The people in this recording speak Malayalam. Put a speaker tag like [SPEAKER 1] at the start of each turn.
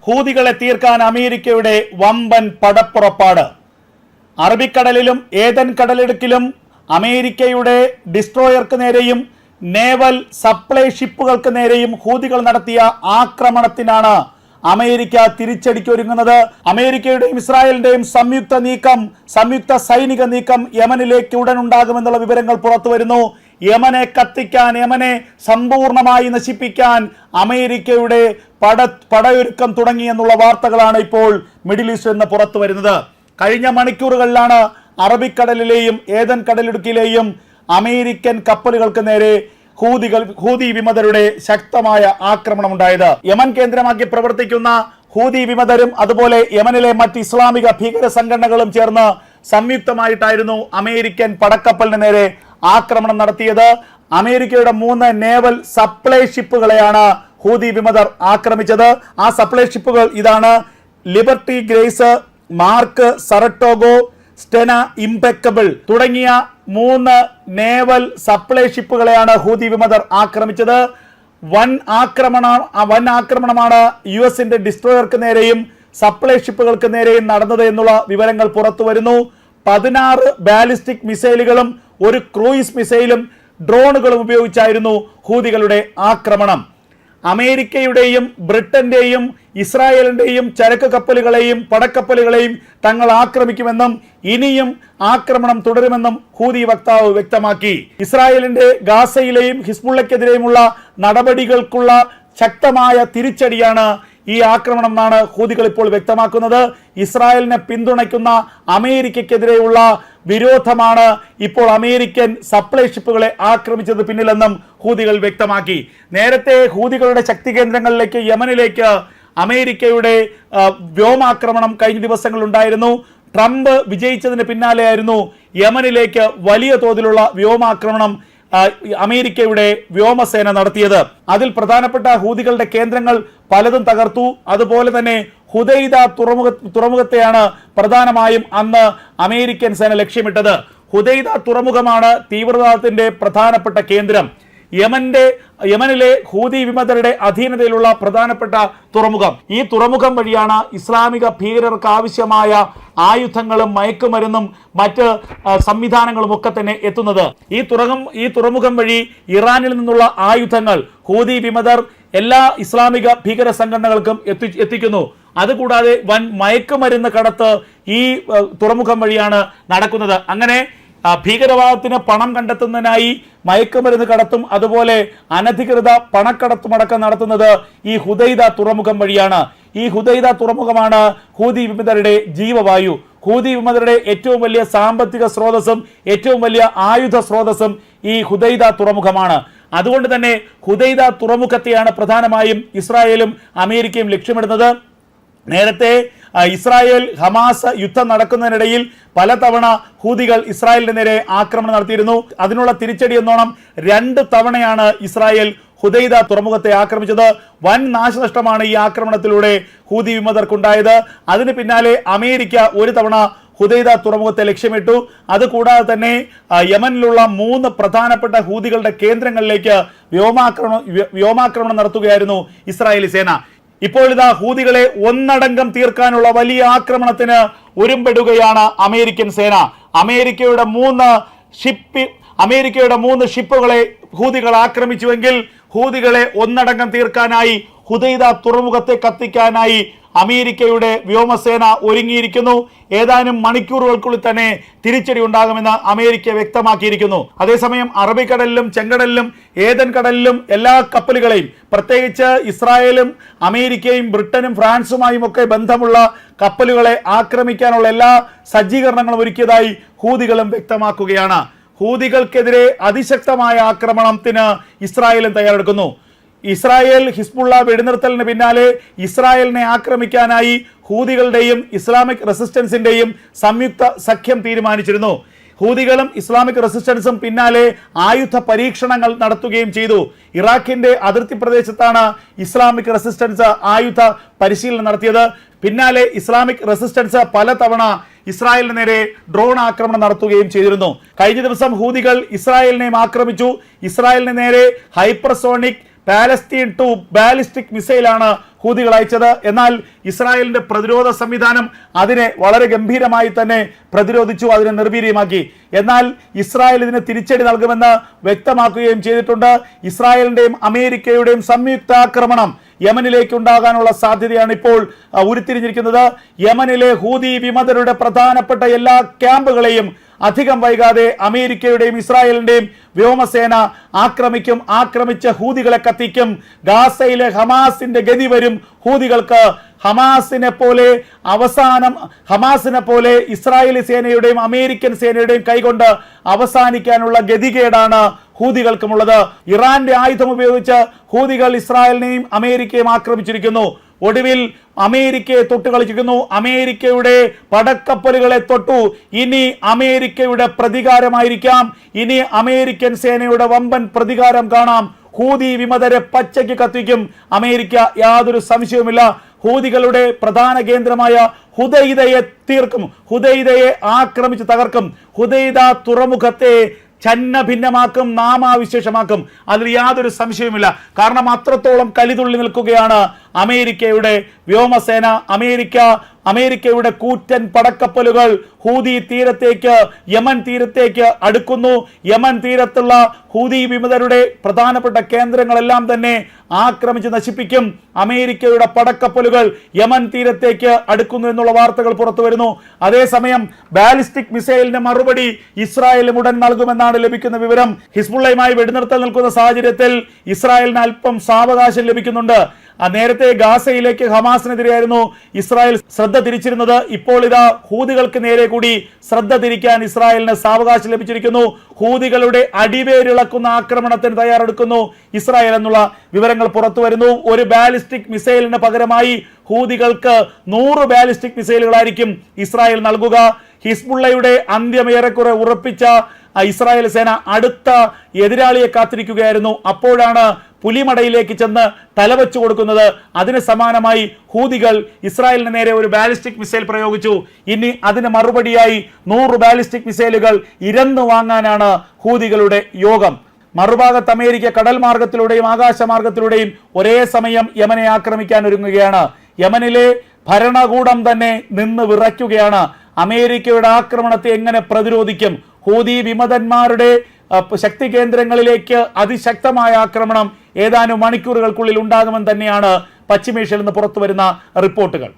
[SPEAKER 1] ഹൂതികളെ തീർക്കാൻ അമേരിക്കയുടെ വമ്പൻ പടപ്പുറപ്പാട്. അറബിക്കടലിലും ഏതൻ കടലിടുക്കിലും അമേരിക്കയുടെ ഡിസ്ട്രോയർക്ക് നേരെയും നേവൽ സപ്ലൈ ഷിപ്പുകൾക്ക് നേരെയും ഹൂതികൾ നടത്തിയ ആക്രമണത്തിനാണ് അമേരിക്ക തിരിച്ചടിക്കൊരുങ്ങുന്നത്. അമേരിക്കയുടെയും ഇസ്രായേലിന്റെയും സംയുക്ത സൈനിക നീക്കം യമനിലേക്ക് ഉടൻ ഉണ്ടാകുമെന്നുള്ള വിവരങ്ങൾ പുറത്തു വരുന്നു. യമനെ കത്തിക്കാൻ, യമനെ സമ്പൂർണമായി നശിപ്പിക്കാൻ അമേരിക്കയുടെ പടയൊരുക്കം തുടങ്ങി എന്നുള്ള വാർത്തകളാണ് ഇപ്പോൾ മിഡിൽ ഈസ്റ്റിൽ നിന്ന് പുറത്തു വരുന്നത്. കഴിഞ്ഞ മണിക്കൂറുകളിലാണ് അറബിക്കടലിലെയും ഏതൻ കടലിടുക്കിലെയും അമേരിക്കൻ കപ്പലുകൾക്ക് നേരെ ഹൂതി വിമതരുടെ ശക്തമായ ആക്രമണം ഉണ്ടായത്. യമൻ കേന്ദ്രമാക്കി പ്രവർത്തിക്കുന്ന ഹൂതി വിമതരും അതുപോലെ യമനിലെ മറ്റ് ഇസ്ലാമിക ഭീകര സംഘടനകളും ചേർന്ന് സംയുക്തമായിട്ടായിരുന്നു അമേരിക്കൻ പടക്കപ്പലിന് നേരെ ആക്രമണം നടത്തിയത്. അമേരിക്കയുടെ 3 നേവൽ സപ്ലൈ ഷിപ്പുകളെയാണ് ഹൂതി വിമതർ ആക്രമിച്ചത്. ആ സപ്ലൈ ഷിപ്പുകൾ ഇതാണ്: Liberty Grace, Mark Saratoga, Stena Impeccable തുടങ്ങിയ 3 നേവൽ സപ്ലൈ ഷിപ്പുകളെയാണ് ഹൂതി വിമതർ ആക്രമിച്ചത്. വൻ ആക്രമണമാണ് യുഎസിന്റെ ഡിസ്ട്രോയർക്ക് നേരെയും സപ്ലൈ ഷിപ്പുകൾക്ക് നേരെയും നടന്നത് എന്നുള്ള വിവരങ്ങൾ പുറത്തു വരുന്നു. 16 ബാലിസ്റ്റിക് മിസൈലുകളും 1 ക്രൂയിസ് മിസൈലും ഡ്രോണുകളും ഉപയോഗിച്ചായിരുന്നു ഹൂതികളുടെ ആക്രമണം. അമേരിക്കയുടെയും ബ്രിട്ടന്റെയും ഇസ്രായേലിന്റെയും ചരക്ക് കപ്പലുകളെയും പടക്കപ്പലുകളെയും തങ്ങൾ ആക്രമിക്കുമെന്നും ഇനിയും ആക്രമണം തുടരുമെന്നും ഹൂതി വക്താവ് വ്യക്തമാക്കി. ഇസ്രായേലിന്റെ ഗാസയിലെയും ഹിസ്ബുള്ളക്കെതിരെയുമുള്ള നടപടികൾക്കുള്ള ശക്തമായ തിരിച്ചടിയാണ് ഈ ആക്രമണം എന്നാണ് ഹൂതികൾ ഇപ്പോൾ വ്യക്തമാക്കുന്നത്. ഇസ്രായേലിനെ പിന്തുണയ്ക്കുന്ന അമേരിക്കക്കെതിരെയുള്ള വിരോധമാണ് ഇപ്പോൾ അമേരിക്കൻ സപ്ലൈ ഷിപ്പുകളെ ആക്രമിച്ചത് പിന്നിലെന്നും ഹൂതികൾ വ്യക്തമാക്കി. നേരത്തെ ഹൂതികളുടെ ശക്തി കേന്ദ്രങ്ങളിലേക്ക് യമനിലേക്ക് അമേരിക്കയുടെ വ്യോമാക്രമണം കഴിഞ്ഞ ദിവസങ്ങളിൽ ഉണ്ടായിരുന്നു. ട്രംപ് വിജയിച്ചതിന് പിന്നാലെയായിരുന്നു യമനിലേക്ക് വലിയ തോതിലുള്ള വ്യോമാക്രമണം അമേരിക്കയുടെ വ്യോമസേന നടത്തിയത്. അതിൽ പ്രധാനപ്പെട്ട ഹൂതികളുടെ കേന്ദ്രങ്ങൾ പലതും തകർത്തു. അതുപോലെ തന്നെ ഹുദൈദ തുറമുഖത്തെയാണ് പ്രധാനമായും അന്ന് അമേരിക്കൻ സേന ലക്ഷ്യമിട്ടത്. ഹുദൈദ തുറമുഖമാണ് തീവ്രവാദത്തിന്റെ പ്രധാനപ്പെട്ട കേന്ദ്രം. യമനിലെ ഹൂതി വിമതരുടെ അധീനതയിലുള്ള പ്രധാനപ്പെട്ട തുറമുഖം. ഈ തുറമുഖം വഴിയാണ് ഇസ്ലാമിക ഭീകരർക്ക് ആവശ്യമായ ആയുധങ്ങളും മയക്കുമരുന്നും മറ്റ് സംവിധാനങ്ങളും ഒക്കെ തന്നെ എത്തുന്നത്. ഈ തുറമുഖം വഴി ഇറാനിൽ നിന്നുള്ള ആയുധങ്ങൾ ഹൂതി വിമതർ എല്ലാ ഇസ്ലാമിക ഭീകര സംഘടനകൾക്കും എത്തിക്കുന്നു. അതുകൂടാതെ വൻ മയക്കുമരുന്ന് കടത്ത് ഈ തുറമുഖം വഴിയാണ് നടക്കുന്നത്. അങ്ങനെ ഭീകരവാദത്തിന് പണം കണ്ടെത്തുന്നതിനായി മയക്കുമരുന്ന് കടത്തും അതുപോലെ അനധികൃത പണക്കടത്തുമടക്കം നടത്തുന്നത് ഈ ഹുദൈദ തുറമുഖം വഴിയാണ്. ഈ ഹുദൈദ തുറമുഖമാണ് ഹൂതി വിമതരുടെ ജീവവായു. ഹൂതി വിമതരുടെ ഏറ്റവും വലിയ സാമ്പത്തിക സ്രോതസ്സും ഏറ്റവും വലിയ ആയുധ സ്രോതസ്സും ഈ ഹുദൈദ തുറമുഖമാണ്. അതുകൊണ്ട് തന്നെ ഹുദൈദ തുറമുഖത്തെയാണ് പ്രധാനമായും ഇസ്രായേലും അമേരിക്കയും ലക്ഷ്യമിടുന്നത്. നേരത്തെ ഇസ്രായേൽ ഹമാസ് യുദ്ധം നടക്കുന്നതിനിടയിൽ പലതവണ ഹൂതികൾ ഇസ്രായേലിന് നേരെ ആക്രമണം നടത്തിയിരുന്നു. അതിനുള്ള തിരിച്ചടി എന്നോണം 2 തവണയാണ് ഇസ്രായേൽ ഹുദൈദ തുറമുഖത്തെ ആക്രമിച്ചത്. വൻ നാശനഷ്ടമാണ് ഈ ആക്രമണത്തിലൂടെ ഹൂതി വിമതർക്കുണ്ടായത്. അതിന് പിന്നാലെ അമേരിക്ക 1 തവണ ഹുദൈദ തുറമുഖത്തെ ലക്ഷ്യമിട്ടു. അതുകൂടാതെ തന്നെ യമനിലുള്ള 3 പ്രധാനപ്പെട്ട ഹൂതികളുടെ കേന്ദ്രങ്ങളിലേക്ക് വ്യോമാക്രമണം നടത്തുകയായിരുന്നു ഇസ്രായേലി സേന. ഇപ്പോൾ ഇതാ ഹൂതികളെ ഒന്നടങ്കം തീർക്കാനുള്ള വലിയ ആക്രമണത്തിന് ഒരുമ്പെടുകയാണ് അമേരിക്കൻ സേന. അമേരിക്കയുടെ 3 ഷിപ്പുകളെ ഹൂതികൾ ആക്രമിച്ചുവെങ്കിൽ ഹൂതികളെ ഒന്നടങ്കം തീർക്കാനായി ഹുദൈദ തുറമുഖത്തെ കത്തിക്കാനായി അമേരിക്കയുടെ വ്യോമസേന ഒരുങ്ങിയിരിക്കുന്നു. ഏതാനും മണിക്കൂറുകൾക്കുള്ളിൽ തന്നെ തിരിച്ചടി ഉണ്ടാകുമെന്ന് അമേരിക്ക വ്യക്തമാക്കിയിരിക്കുന്നു. അതേസമയം അറബിക്കടലിലും ചെങ്കടലിലും ഏതൻ കടലിലും എല്ലാ കപ്പലുകളെയും, പ്രത്യേകിച്ച് ഇസ്രായേലും അമേരിക്കയും ബ്രിട്ടനും ഫ്രാൻസുമായും ഒക്കെ ബന്ധമുള്ള കപ്പലുകളെ ആക്രമിക്കാനുള്ള എല്ലാ സജ്ജീകരണങ്ങളും ഒരുക്കിയതായി ഹൂതികളും വ്യക്തമാക്കുകയാണ്. ഹൂതികൾക്കെതിരെ അതിശക്തമായ ആക്രമണത്തിന് ഇസ്രായേലും തയ്യാറെടുക്കുന്നു. ഇസ്രായേൽ ഹിസ്ബുള്ള വെടിനിർത്തലിന് പിന്നാലെ ഇസ്രായേലിനെ ആക്രമിക്കാനായി ഹൂതികളുടെയും ഇസ്ലാമിക് റെസിസ്റ്റൻസിന്റെയും സംയുക്ത സഖ്യം തീരുമാനിച്ചിരുന്നു. ഹൂതികളും ഇസ്ലാമിക് റെസിസ്റ്റൻസും പിന്നാലെ ആയുധ പരീക്ഷണങ്ങൾ നടത്തുകയും ചെയ്തു. ഇറാഖിന്റെ അതിർത്തി പ്രദേശത്താണ് ഇസ്ലാമിക് റെസിസ്റ്റൻസ് ആയുധ പരിശീലനം നടത്തിയത്. പിന്നാലെ ഇസ്ലാമിക് റെസിസ്റ്റൻസ് പലതവണ ഇസ്രായേലിന് നേരെ ഡ്രോൺ ആക്രമണം നടത്തുകയും ചെയ്തിരുന്നു. കഴിഞ്ഞ ദിവസം ഹൂതികൾ ഇസ്രായേലിനെയും ആക്രമിച്ചു. ഇസ്രായേലിന് നേരെ ഹൈപ്പർസോണിക് പാലസ്തീൻ ടു ബാലിസ്റ്റിക് മിസൈലാണ് ഹൂതികൾ അയച്ചത്. എന്നാൽ ഇസ്രായേലിന്റെ പ്രതിരോധ സംവിധാനം അതിനെ വളരെ ഗംഭീരമായി തന്നെ പ്രതിരോധിച്ചു, അതിനെ നിർവീര്യമാക്കി. എന്നാൽ ഇസ്രായേൽ ഇതിന് തിരിച്ചടി നൽകുമെന്ന് വ്യക്തമാക്കുകയും ചെയ്തിട്ടുണ്ട്. ഇസ്രായേലിന്റെയും അമേരിക്കയുടെയും സംയുക്താക്രമണം യമനിലേക്ക് ഉണ്ടാകാനുള്ള സാധ്യതയാണ് ഇപ്പോൾ ഉരുത്തിരിഞ്ഞിരിക്കുന്നത്. യമനിലെ ഹൂതി വിമതരുടെ പ്രധാനപ്പെട്ട എല്ലാ ക്യാമ്പുകളെയും അധികം വൈകാതെ അമേരിക്കയുടെയും ഇസ്രായേലിന്റെയും വ്യോമസേന ആക്രമിക്കും. ആക്രമിച്ച ഹൂതികളെ കത്തിക്കും. ഗാസയിലെ ഹമാസിന്റെ ഗതി വരും ഹൂതികൾക്ക്. ഹമാസിനെ പോലെ ഇസ്രായേലി സേനയുടെയും അമേരിക്കൻ സേനയുടെയും കൈകൊണ്ട് അവസാനിക്കാനുള്ള ഗതികേടാണ് ഹൂതികൾക്കുമുള്ളത്. ഇറാന്റെ ആയുധം ഉപയോഗിച്ച് ഹൂതികൾ ഇസ്രായേലിനെയും അമേരിക്കയും ആക്രമിച്ചിരിക്കുന്നു. ഒടുവിൽ അമേരിക്കയെ തൊട്ട് കളിച്ചിരിക്കുന്നു. അമേരിക്കയുടെ പടക്കപ്പലുകളെ തൊട്ടു. ഇനി അമേരിക്കയുടെ പ്രതികാരമായിരിക്കാം. ഇനി അമേരിക്കൻ സേനയുടെ വമ്പൻ പ്രതികാരം കാണാം. ഹൂതി വിമതരെ പച്ചയ്ക്ക് കത്തിക്കും അമേരിക്ക, യാതൊരു സംശയവുമില്ല. ഹൂതികളുടെ പ്രധാന കേന്ദ്രമായ ഹുദൈദയെ തീർക്കും. ഹുദൈദയെ ആക്രമിച്ച് തകർക്കും. ഹുദൈദ തുറമുഖത്തെ ഛന്ന ഭിന്നമാക്കും, നാമാവിശേഷമാക്കും. അതിൽ യാതൊരു സംശയവുമില്ല. കാരണം അത്രത്തോളം കലിതുള്ളി നിൽക്കുകയാണ് അമേരിക്കയുടെ വ്യോമസേന. അമേരിക്കയുടെ കൂറ്റൻ പടക്കപ്പലുകൾ ഹൂതി തീരത്തേക്ക്, യമൻ തീരത്തേക്ക് അടുക്കുന്നു. യമൻ തീരത്തുള്ള ഹൂതി വിമതരുടെ പ്രധാനപ്പെട്ട കേന്ദ്രങ്ങളെല്ലാം തന്നെ ആക്രമിച്ച് നശിപ്പിക്കും. അമേരിക്കയുടെ പടക്കപ്പലുകൾ യമൻ തീരത്തേക്ക് അടുക്കുന്നു എന്നുള്ള വാർത്തകൾ പുറത്തു വരുന്നു. അതേസമയം ബാലിസ്റ്റിക് മിസൈലിന് മറുപടി ഇസ്രായേലും ഉടൻ നൽകുമെന്നാണ് ലഭിക്കുന്ന വിവരം. ഹിസ്ബുള്ളയുമായി വെടിനിർത്തൽ നിൽക്കുന്ന സാഹചര്യത്തിൽ ഇസ്രായേലിന് അല്പം സാവകാശം ലഭിക്കുന്നുണ്ട്. നേരത്തെ ഗാസയിലേക്ക് ഹമാസിനെതിരെയായിരുന്നു ഇസ്രായേൽ ശ്രദ്ധ തിരിച്ചിരുന്നത്. ഇപ്പോൾ ഇതാ ഹൂതികൾക്ക് നേരെ കൂടി ശ്രദ്ധ തിരിക്കാൻ ഇസ്രായേലിന് സാവകാശം ലഭിച്ചിരിക്കുന്നു. ഹൂതികളുടെ അടിവേരിളക്കുന്ന ആക്രമണത്തിന് തയ്യാറെടുക്കുന്നു ഇസ്രായേൽ എന്നുള്ള വിവരങ്ങൾ പുറത്തു വരുന്നു. ഒരു ബാലിസ്റ്റിക് മിസൈലിന് പകരമായി ഹൂതികൾക്ക് 100 ബാലിസ്റ്റിക് മിസൈലുകളായിരിക്കും ഇസ്രായേൽ നൽകുക. ഹിസ്ബുള്ളയുടെ അന്ത്യം ഏറെക്കുറെ ഉറപ്പിച്ച ഇസ്രായേൽ സേന അടുത്ത എതിരാളിയെ കാത്തിരിക്കുകയായിരുന്നു. അപ്പോഴാണ് പുലിമടയിലേക്ക് ചെന്ന് തലവെച്ചു കൊടുക്കുന്നത്. അതിന് സമാനമായി ഹൂതികൾ ഇസ്രായേലിന് നേരെ ഒരു ബാലിസ്റ്റിക് മിസൈൽ പ്രയോഗിച്ചു. ഇനി അതിന് മറുപടിയായി 100 ബാലിസ്റ്റിക് മിസൈലുകൾ ഇരന്നു വാങ്ങാനാണ് ഹൂതികളുടെ യോഗം. മറുഭാഗത്ത് അമേരിക്ക കടൽ മാർഗത്തിലൂടെയും ആകാശമാർഗത്തിലൂടെയും ഒരേ സമയം യമനെ ആക്രമിക്കാൻ ഒരുങ്ങുകയാണ്. യമനിലെ ഭരണകൂടം തന്നെ നിന്ന് വിറയ്ക്കുകയാണ്. അമേരിക്കയുടെ ആക്രമണത്തെ എങ്ങനെ പ്രതിരോധിക്കും? ഹൂതി വിമതന്മാരുടെ ശക്തി കേന്ദ്രങ്ങളിലേക്ക് അതിശക്തമായ ആക്രമണം ഏതാനും മണിക്കൂറുകൾക്കുള്ളിൽ ഉണ്ടാകുമെന്ന് തന്നെയാണ് പശ്ചിമേഷ്യയിൽ നിന്ന് പുറത്തു വരുന്ന റിപ്പോർട്ടുകൾ.